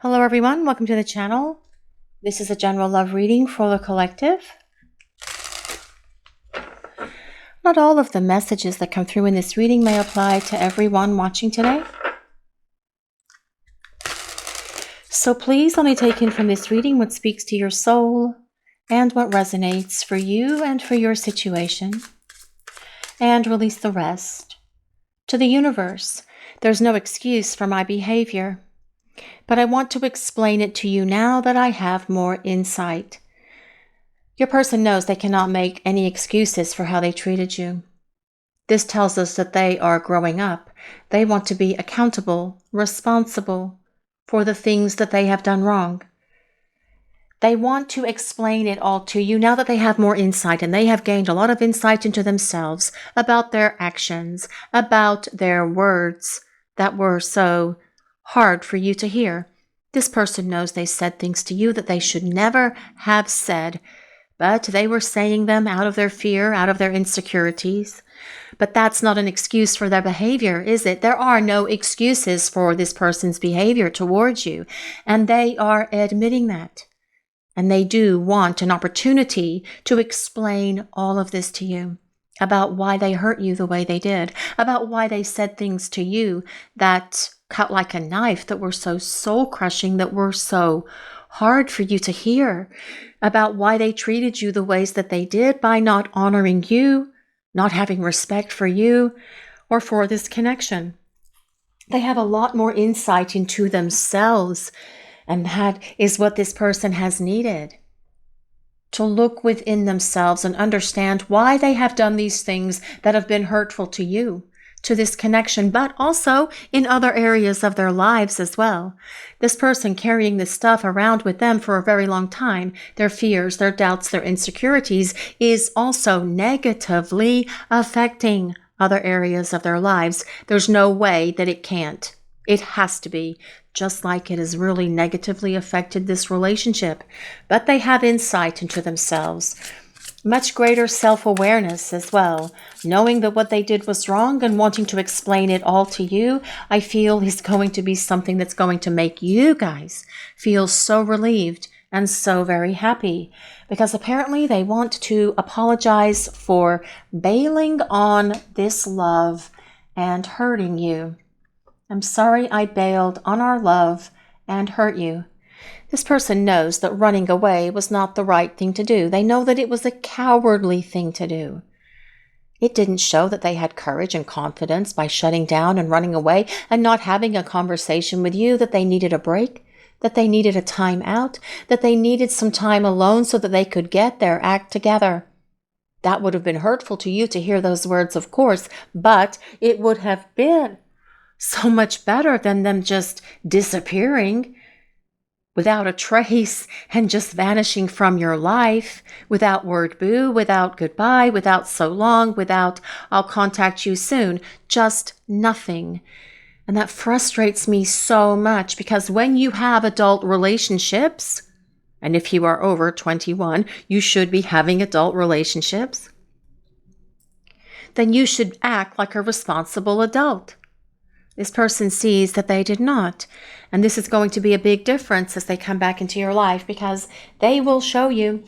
Hello everyone, welcome to the channel. This is a general love reading for the collective. Not all of the messages that come through in this reading may apply to everyone watching today. So please only take in from this reading what speaks to your soul and what resonates for you and for your situation, and release the rest. To the universe, there's no excuse for my behavior, but I want to explain it to you now that I have more insight. Your person knows they cannot make any excuses for how they treated you. This tells us that they are growing up. They want to be accountable, responsible for the things that they have done wrong. They want to explain it all to you now that they have more insight, and they have gained a lot of insight into themselves, about their actions, about their words that were so hard for you to hear. This person knows they said things to you that they should never have said, but they were saying them out of their fear, out of their insecurities. But that's not an excuse for their behavior, is it? There are no excuses for this person's behavior towards you, and they are admitting that. And they do want an opportunity to explain all of this to you, about why they hurt you the way they did, about why they said things to you that cut like a knife, that were so soul-crushing, that were so hard for you to hear, about why they treated you the ways that they did by not honoring you, not having respect for you, or for this connection. They have a lot more insight into themselves, and that is what this person has needed. To look within themselves and understand why they have done these things that have been hurtful to you, to this connection, but also in other areas of their lives as well. This person carrying this stuff around with them for a very long time, their fears, their doubts, their insecurities, is also negatively affecting other areas of their lives. There's no way that it can't. It has to be, just like it has really negatively affected this relationship. But they have insight into themselves. Much greater self-awareness as well, knowing that what they did was wrong and wanting to explain it all to you. I feel is going to be something that's going to make you guys feel so relieved and so very happy, because apparently they want to apologize for bailing on this love and hurting you. I'm sorry I bailed on our love and hurt you. This person knows that running away was not the right thing to do. They know that it was a cowardly thing to do. It didn't show that they had courage and confidence by shutting down and running away and not having a conversation with you, that they needed a break, that they needed a time out, that they needed some time alone so that they could get their act together. That would have been hurtful to you to hear those words, of course, but it would have been so much better than them just disappearing without a trace and just vanishing from your life, without word boo, without goodbye, without so long, without I'll contact you soon, just nothing. And that frustrates me so much, because when you have adult relationships, and if you are over 21, you should be having adult relationships, then you should act like a responsible adult. This person sees that they did not. And this is going to be a big difference as they come back into your life, because they will show you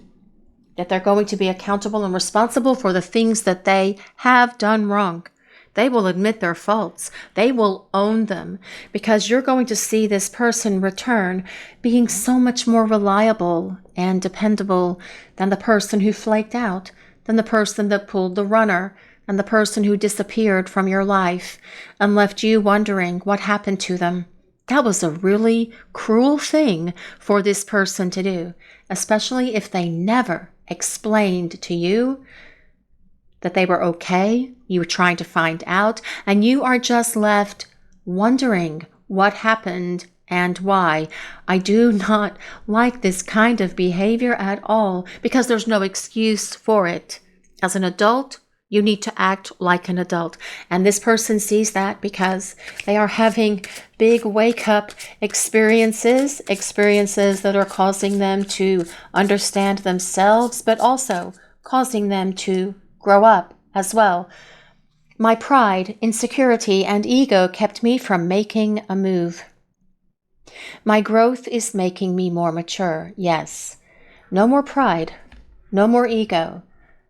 that they're going to be accountable and responsible for the things that they have done wrong. They will admit their faults. They will own them, because you're going to see this person return being so much more reliable and dependable than the person who flaked out, than the person that pulled the runner, and the person who disappeared from your life and left you wondering what happened to them. That was a really cruel thing for this person to do, especially if they never explained to you that they were okay. You were trying to find out, and you are just left wondering what happened and why. I do not like this kind of behavior at all, because there's no excuse for it. As an adult, you need to act like an adult. And this person sees that, because they are having big wake-up experiences that are causing them to understand themselves, but also causing them to grow up as well. My pride, insecurity, and ego kept me from making a move. My growth is making me more mature. Yes. No more pride. No more ego.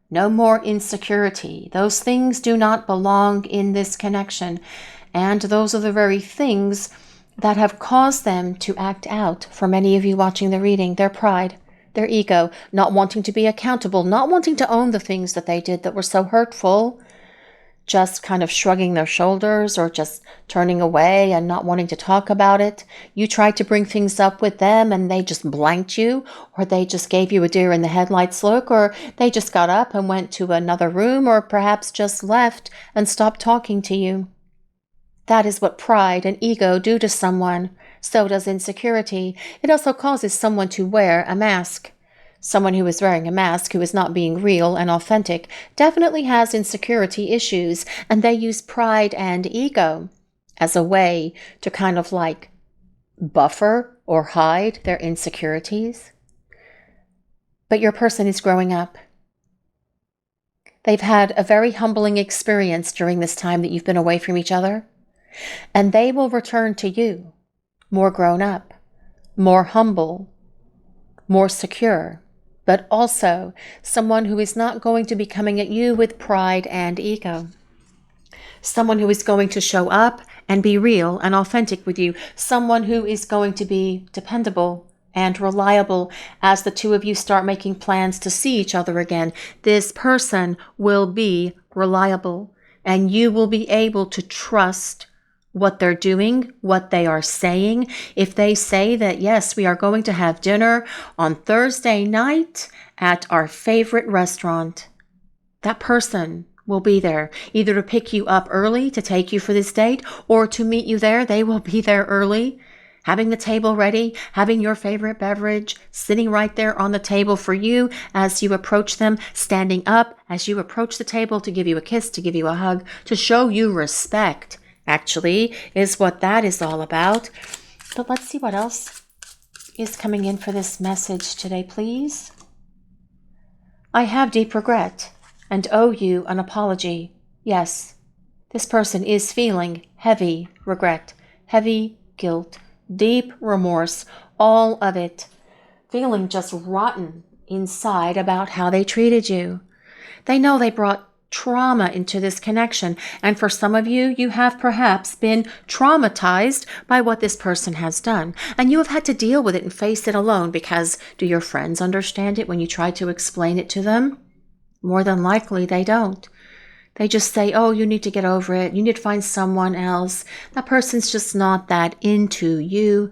No more insecurity. Those things do not belong in this connection. And those are the very things that have caused them to act out for many of you watching the reading. Their pride, their ego, not wanting to be accountable, not wanting to own the things that they did that were so hurtful, just kind of shrugging their shoulders or just turning away and not wanting to talk about it. You tried to bring things up with them and they just blanked you, or they just gave you a deer in the headlights look, or they just got up and went to another room, or perhaps just left and stopped talking to you. That is what pride and ego do to someone. So does insecurity. It also causes someone to wear a mask. Someone who is wearing a mask, who is not being real and authentic, definitely has insecurity issues, and they use pride and ego as a way to kind of like buffer or hide their insecurities. But your person is growing up. They've had a very humbling experience during this time that you've been away from each other, and they will return to you more grown up, more humble, more secure, but also someone who is not going to be coming at you with pride and ego. Someone who is going to show up and be real and authentic with you. Someone who is going to be dependable and reliable as the two of you start making plans to see each other again. This person will be reliable, and you will be able to trust what they're doing, what they are saying. If they say that, yes, we are going to have dinner on Thursday night at our favorite restaurant, that person will be there, either to pick you up early to take you for this date or to meet you there. They will be there early, having the table ready, having your favorite beverage, sitting right there on the table for you as you approach them, standing up as you approach the table to give you a kiss, to give you a hug, to show you respect. Actually, is what that is all about. But let's see what else is coming in for this message today, please. I have deep regret and owe you an apology. Yes, this person is feeling heavy regret, heavy guilt, deep remorse, all of it. Feeling just rotten inside about how they treated you. They know they brought trauma into this connection, and for some of you, you have perhaps been traumatized by what this person has done, and you have had to deal with it and face it alone, because do your friends understand it when you try to explain it to them? More than likely they don't. They just say, oh, you need to get over it, you need to find someone else, that person's just not that into you.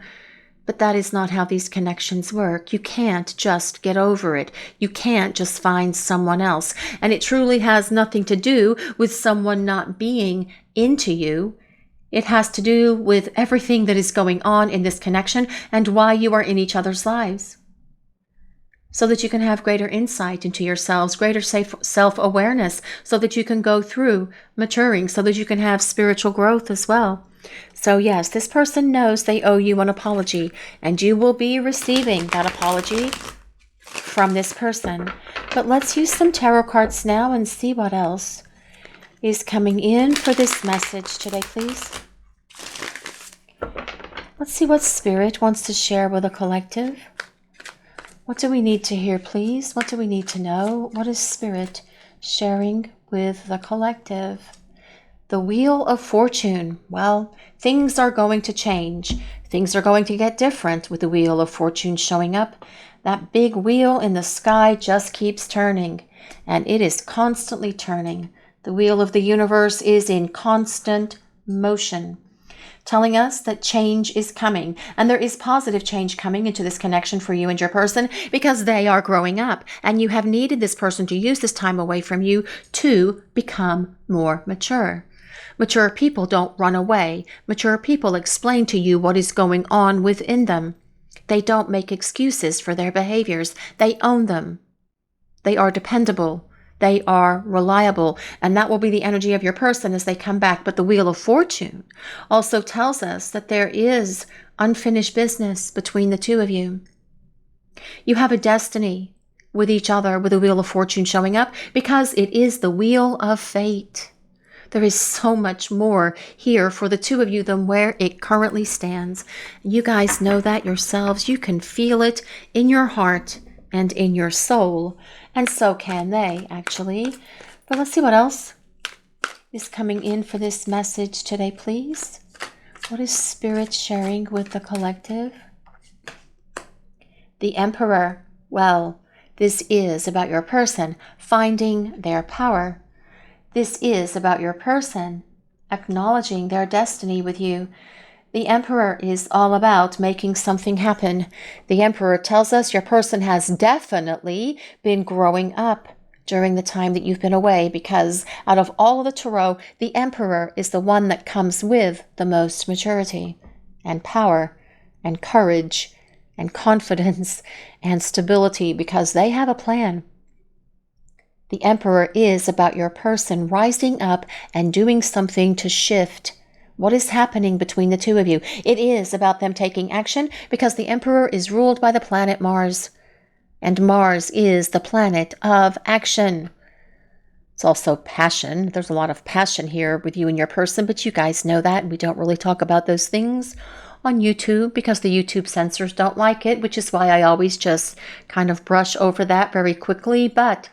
But that is not how these connections work. You can't just get over it. You can't just find someone else. And it truly has nothing to do with someone not being into you. It has to do with everything that is going on in this connection and why you are in each other's lives. So that you can have greater insight into yourselves, greater self-awareness, so that you can go through maturing, so that you can have spiritual growth as well. So yes, this person knows they owe you an apology, and you will be receiving that apology from this person. But let's use some tarot cards now and see what else is coming in for this message today, please. Let's see what Spirit wants to share with the collective. What do we need to hear, please? What do we need to know? What is Spirit sharing with the collective? The Wheel of Fortune. Well, things are going to change. Things are going to get different with the Wheel of Fortune showing up. That big wheel in the sky just keeps turning, and it is constantly turning. The wheel of the universe is in constant motion, telling us that change is coming, and there is positive change coming into this connection for you and your person, because they are growing up, and you have needed this person to use this time away from you to become more mature. Mature people don't run away. Mature people explain to you what is going on within them. They don't make excuses for their behaviors. They own them. They are dependable. They are reliable. And that will be the energy of your person as they come back. But the Wheel of Fortune also tells us that there is unfinished business between the two of you. You have a destiny with each other with the Wheel of Fortune showing up, because it is the Wheel of Fate. There is so much more here for the two of you than where it currently stands. You guys know that yourselves. You can feel it in your heart and in your soul. And so can they, actually. But let's see what else is coming in for this message today, please. What is Spirit sharing with the collective? The Emperor. Well, this is about your person finding their power. This is about your person acknowledging their destiny with you. The Emperor is all about making something happen. The Emperor tells us your person has definitely been growing up during the time that you've been away, because out of all of the tarot, the Emperor is the one that comes with the most maturity and power and courage and confidence and stability, because they have a plan. The Emperor is about your person rising up and doing something to shift what is happening between the two of you. It is about them taking action, because the Emperor is ruled by the planet Mars. And Mars is the planet of action. It's also passion. There's a lot of passion here with you and your person, but you guys know that. We don't really talk about those things on YouTube because the YouTube censors don't like it, which is why I always just kind of brush over that very quickly. But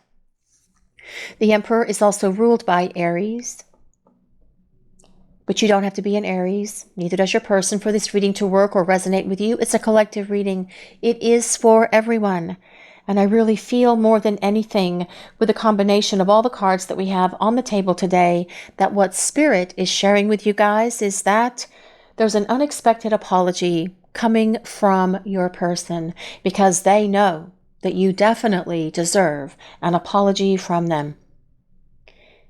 the Emperor is also ruled by Aries. But you don't have to be an Aries. Neither does your person for this reading to work or resonate with you. It's a collective reading. It is for everyone. And I really feel more than anything, with a combination of all the cards that we have on the table today, that what Spirit is sharing with you guys is that there's an unexpected apology coming from your person, because they know that you definitely deserve an apology from them.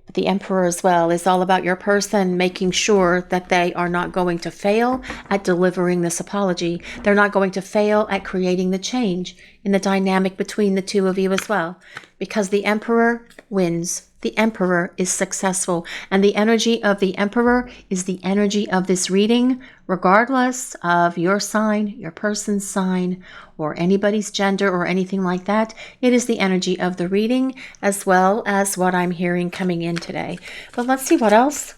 But the Emperor as well is all about your person making sure that they are not going to fail at delivering this apology. They're not going to fail at creating the change in the dynamic between the two of you as well. Because the Emperor wins. The Emperor is successful. And the energy of the Emperor is the energy of this reading, regardless of your sign, your person's sign, or anybody's gender or anything like that. It is the energy of the reading, as well as what I'm hearing coming in today. But let's see what else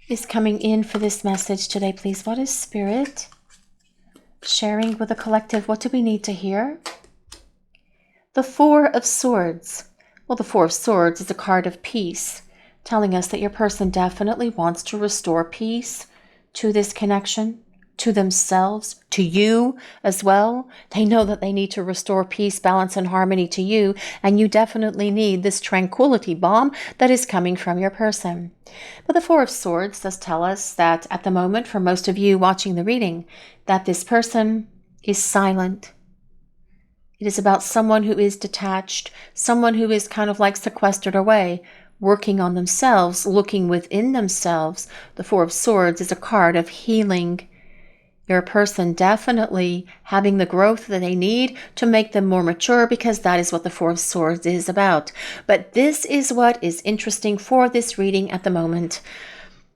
is coming in for this message today, please. What is Spirit sharing with the collective? What do we need to hear? The Four of Swords. Well, the Four of Swords is a card of peace, telling us that your person definitely wants to restore peace to this connection, to themselves, to you as well. They know that they need to restore peace, balance, and harmony to you, and you definitely need this tranquility bomb that is coming from your person. But the Four of Swords does tell us that at the moment, for most of you watching the reading, that this person is silent. It is about someone who is detached, someone who is kind of like sequestered away, working on themselves, looking within themselves. The Four of Swords is a card of healing. Your person definitely having the growth that they need to make them more mature, because that is what the Four of Swords is about. But this is what is interesting for this reading at the moment.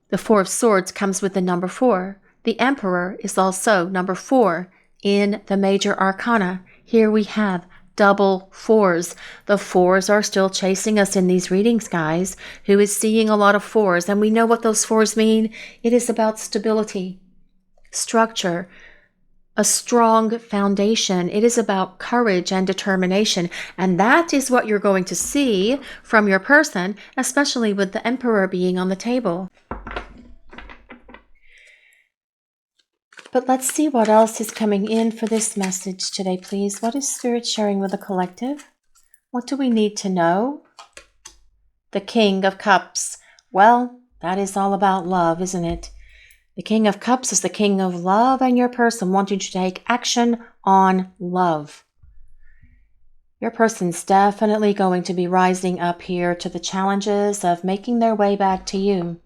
The Four of Swords comes with the number 4. The Emperor is also number 4 in the major arcana. Here we have double 4s. The 4s are still chasing us in these readings, guys. Who is seeing a lot of 4s? And we know what those 4s mean. It is about stability, structure, a strong foundation. It is about courage and determination. And that is what you're going to see from your person, especially with the Emperor being on the table. But let's see what else is coming in for this message today, please. What is Spirit sharing with the collective? What do we need to know? The King of Cups. Well, that is all about love, isn't it? The King of Cups is the king of love, and your person wanting to take action on love. Your person's definitely going to be rising up here to the challenges of making their way back to you,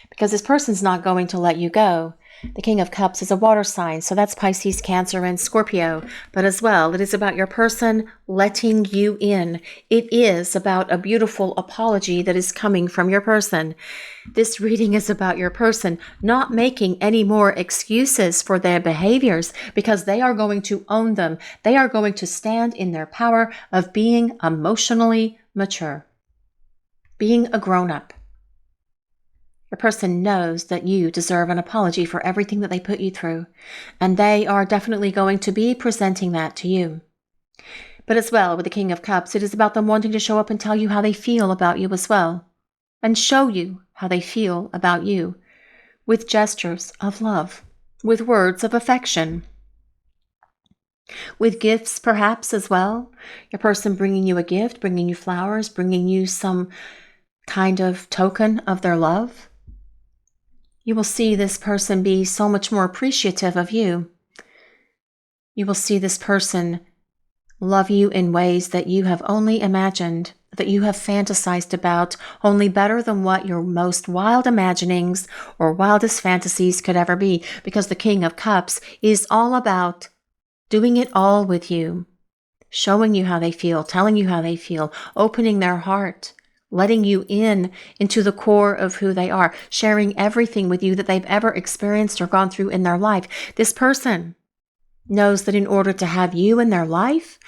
because this person's not going to let you go. The King of Cups is a water sign, so that's Pisces, Cancer, and Scorpio. But as well, it is about your person letting you in. It is about a beautiful apology that is coming from your person. This reading is about your person not making any more excuses for their behaviors, because they are going to own them. They are going to stand in their power of being emotionally mature, being a grown-up. Your person knows that you deserve an apology for everything that they put you through, and they are definitely going to be presenting that to you. But as well, with the King of Cups, it is about them wanting to show up and tell you how they feel about you as well, and show you how they feel about you with gestures of love, with words of affection, with gifts perhaps as well. Your person bringing you a gift, bringing you flowers, bringing you some kind of token of their love. You will see this person be so much more appreciative of you. You will see this person love you in ways that you have only imagined, that you have fantasized about, only better than what your most wild imaginings or wildest fantasies could ever be, because the King of Cups is all about doing it all with you, showing you how they feel, telling you how they feel, opening their heart, letting you into the core of who they are, sharing everything with you that they've ever experienced or gone through in their life. This person knows that in order to have you in their life,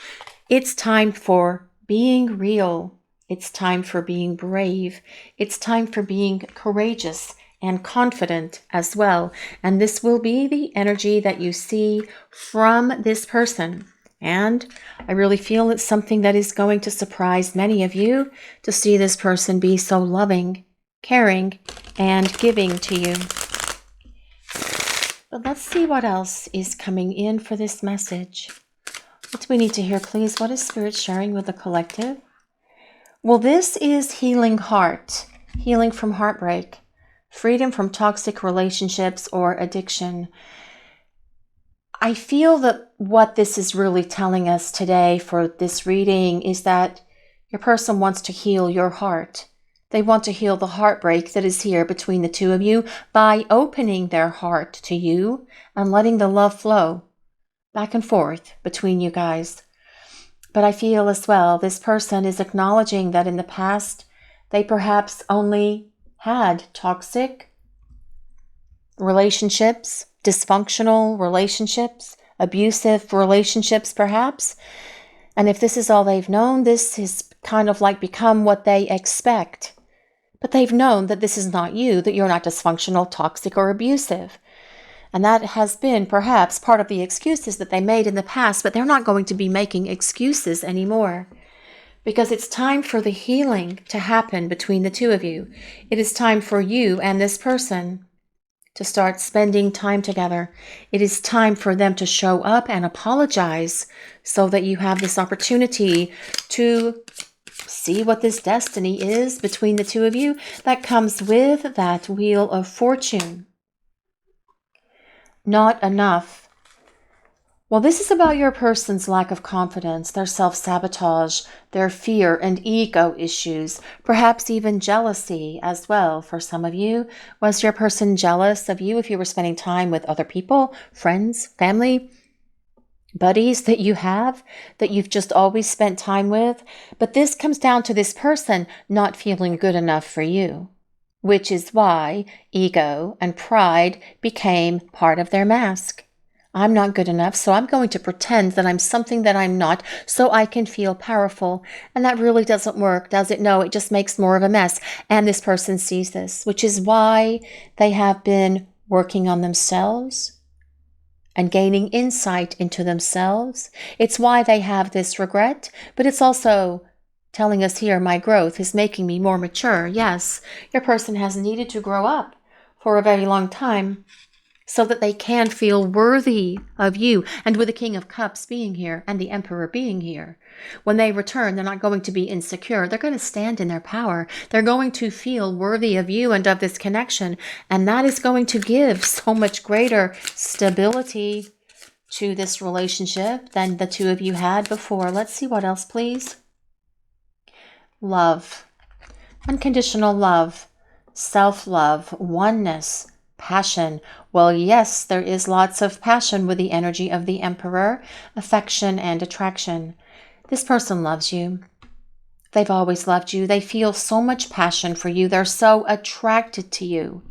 it's time for being real. It's time for being brave. It's time for being courageous and confident as well. And this will be the energy that you see from this person. And I really feel it's something that is going to surprise many of you to see this person be so loving, caring, and giving to you. But let's see what else is coming in for this message. What do we need to hear, please? What is Spirit sharing with the collective? Well, this is healing heart, healing from heartbreak, freedom from toxic relationships or addiction. I feel that what this is really telling us today for this reading is that your person wants to heal your heart. They want to heal the heartbreak that is here between the two of you by opening their heart to you and letting the love flow back and forth between you guys. But I feel as well, this person is acknowledging that in the past, they perhaps only had toxic relationships, dysfunctional relationships, abusive relationships perhaps. And if this is all they've known, this has kind of like become what they expect. But they've known that this is not you, that you're not dysfunctional, toxic, or abusive. And that has been perhaps part of the excuses that they made in the past, but they're not going to be making excuses anymore. Because it's time for the healing to happen between the two of you. It is time for you and this person to start spending time together. It is time for them to show up and apologize so that you have this opportunity to see what this destiny is between the two of you that comes with that Wheel of Fortune. Not enough. Well, this is about your person's lack of confidence, their self-sabotage, their fear and ego issues, perhaps even jealousy as well. For some of you, was your person jealous of you if you were spending time with other people, friends, family, buddies that you have, that you've just always spent time with? But this comes down to this person not feeling good enough for you, which is why ego and pride became part of their mask. I'm not good enough, so I'm going to pretend that I'm something that I'm not so I can feel powerful. And that really doesn't work, does it? No, it just makes more of a mess. And this person sees this, which is why they have been working on themselves and gaining insight into themselves. It's why they have this regret, but it's also telling us here, my growth is making me more mature. Yes, your person has needed to grow up for a very long time, so that they can feel worthy of you. And with the King of Cups being here and the Emperor being here, when they return, they're not going to be insecure. They're going to stand in their power. They're going to feel worthy of you and of this connection. And that is going to give so much greater stability to this relationship than the two of you had before. Let's see what else, please. Love. Unconditional love. Self-love. Oneness. Passion. Well, yes, there is lots of passion with the energy of the Emperor, affection and attraction. This person loves you. They've always loved you. They feel so much passion for you. They're so attracted to you.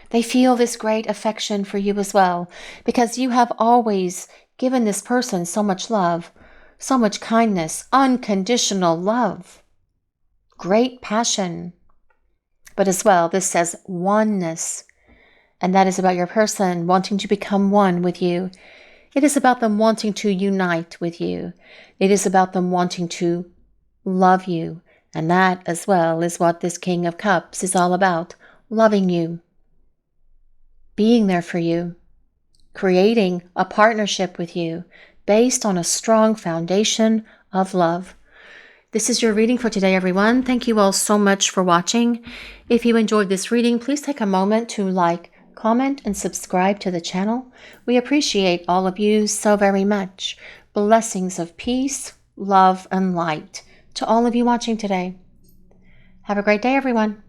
They feel this great affection for you as well, because you have always given this person so much love, so much kindness, unconditional love, great passion. But as well, this says oneness. And that is about your person wanting to become one with you. It is about them wanting to unite with you. It is about them wanting to love you. And that as well is what this King of Cups is all about. Loving you. Being there for you. Creating a partnership with you based on a strong foundation of love. This is your reading for today, everyone. Thank you all so much for watching. If you enjoyed this reading, please take a moment to like, comment, and subscribe to the channel. We appreciate all of you so very much. Blessings of peace, love, and light to all of you watching today. Have a great day, everyone.